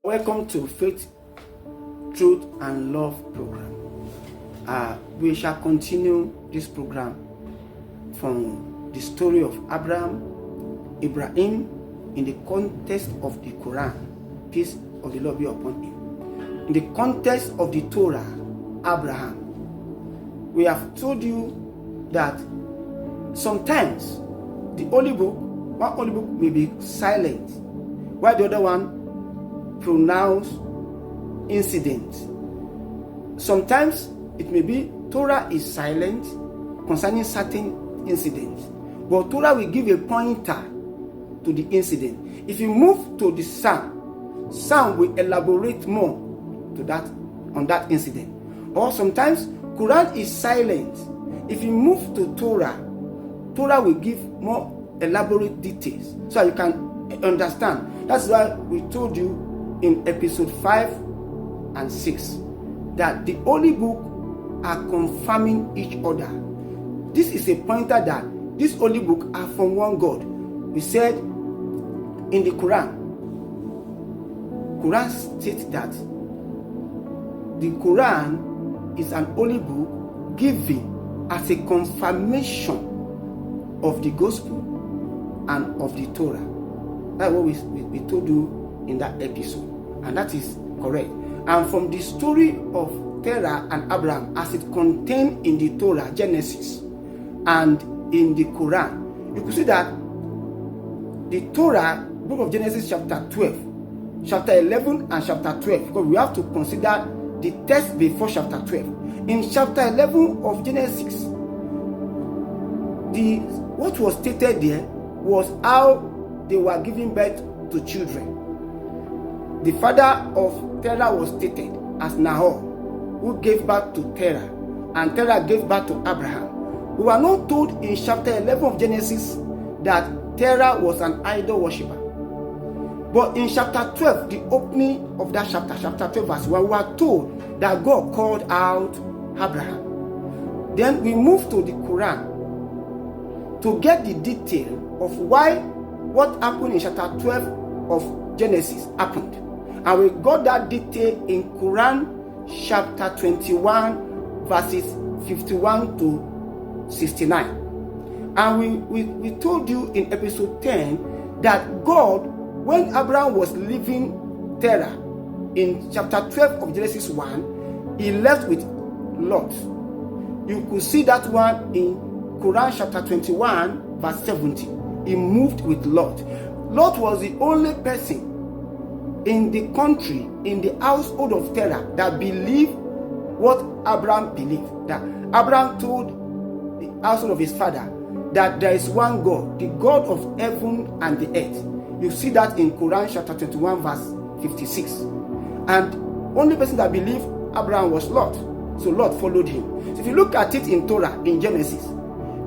Welcome to Faith, Truth and Love program. We shall continue this program from the story of Ibrahim in the context of the Quran. Peace of the Lord be upon him. In the context of the Torah, Abraham. We have told you that sometimes one holy book may be silent, while the other one pronounce incident. Sometimes it may be Torah is silent concerning certain incidents, but Torah will give a pointer to the incident. If you move to the Psalm will elaborate more on that incident. Or sometimes Quran is silent. If you move to Torah will give more elaborate details so you can understand. That's why we told you in episode 5 and 6 that the Holy Book are confirming each other. This is a pointer that this Holy Book are from one God. We said in the Quran states that the Quran is an Holy Book given as a confirmation of the Gospel and of the Torah. That's what we told you in that episode, and that is correct. And from the story of Terah and Abraham as it contained in the Torah, Genesis, and in the Quran, you could see that the Torah, book of Genesis chapter 12, chapter 11 and chapter 12, because we have to consider the text before chapter 12. In chapter 11 of Genesis, what was stated there was how they were giving birth to children. The father of Terah was stated as Nahor, who gave birth to Terah, and Terah gave birth to Abraham. We were not told in chapter 11 of Genesis that Terah was an idol worshipper. But in chapter 12, the opening of that chapter 12 verse 1, we were told that God called out Abraham. Then we move to the Quran to get the detail of what happened in chapter 12 of Genesis happened. And we got that detail in Quran chapter 21 verses 51 to 69. And we told you in episode 10 that God, when Abraham was leaving Terah in chapter 12 of Genesis 1, he left with Lot. You could see that one in Quran chapter 21 verse 70. He moved with Lot. Lot was the only person in the country, in the household of Terah, that believed what Abraham believed. That Abraham told the household of his father that there is one God, the God of heaven and the earth. You see that in Quran chapter 21 verse 56. And only person that believed Abraham was Lot. So Lot followed him. So if you look at it in Torah, in Genesis,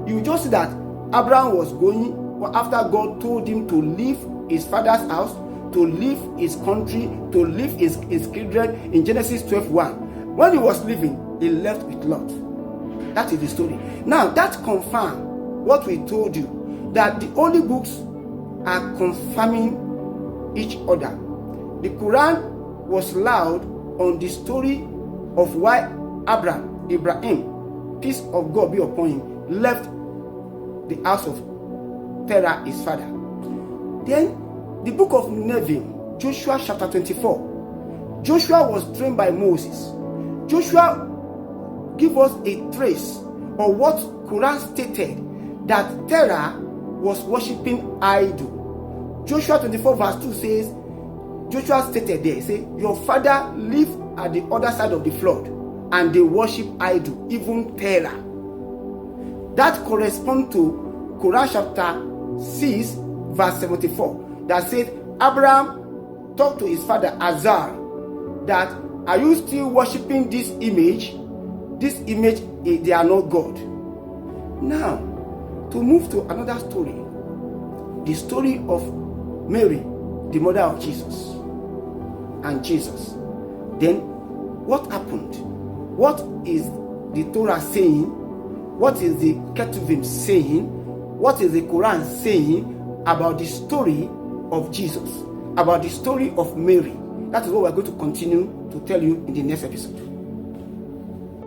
you just see that Abraham was going after God told him to leave his father's house, to leave his country, to leave his children in Genesis 12:1. When he was leaving, he left with Lot. That is the story. Now that confirms what we told you, that the holy books are confirming each other. The Quran was loud on the story of why Ibrahim, peace of God be upon him, left the house of Terah, his father. Then the book of Nevim, Joshua chapter 24. Joshua was trained by Moses. Joshua give us a trace of what Quran stated, that Terah was worshiping idol. Joshua 24 verse 2 says, Joshua stated there, say, your father lived at the other side of the flood, and they worship idol, even Terah. That corresponds to Quran chapter 6 verse 74, that said Abraham talked to his father Azar that, are you still worshiping this image? This image, they are not God. Now, to move to another story, the story of Mary, the mother of Jesus, and Jesus. Then, what happened? What is the Torah saying? What is the Ketuvim saying? What is the Quran saying about the story of Jesus, about the story of Mary, That is what we are going to continue to tell you in the next episode.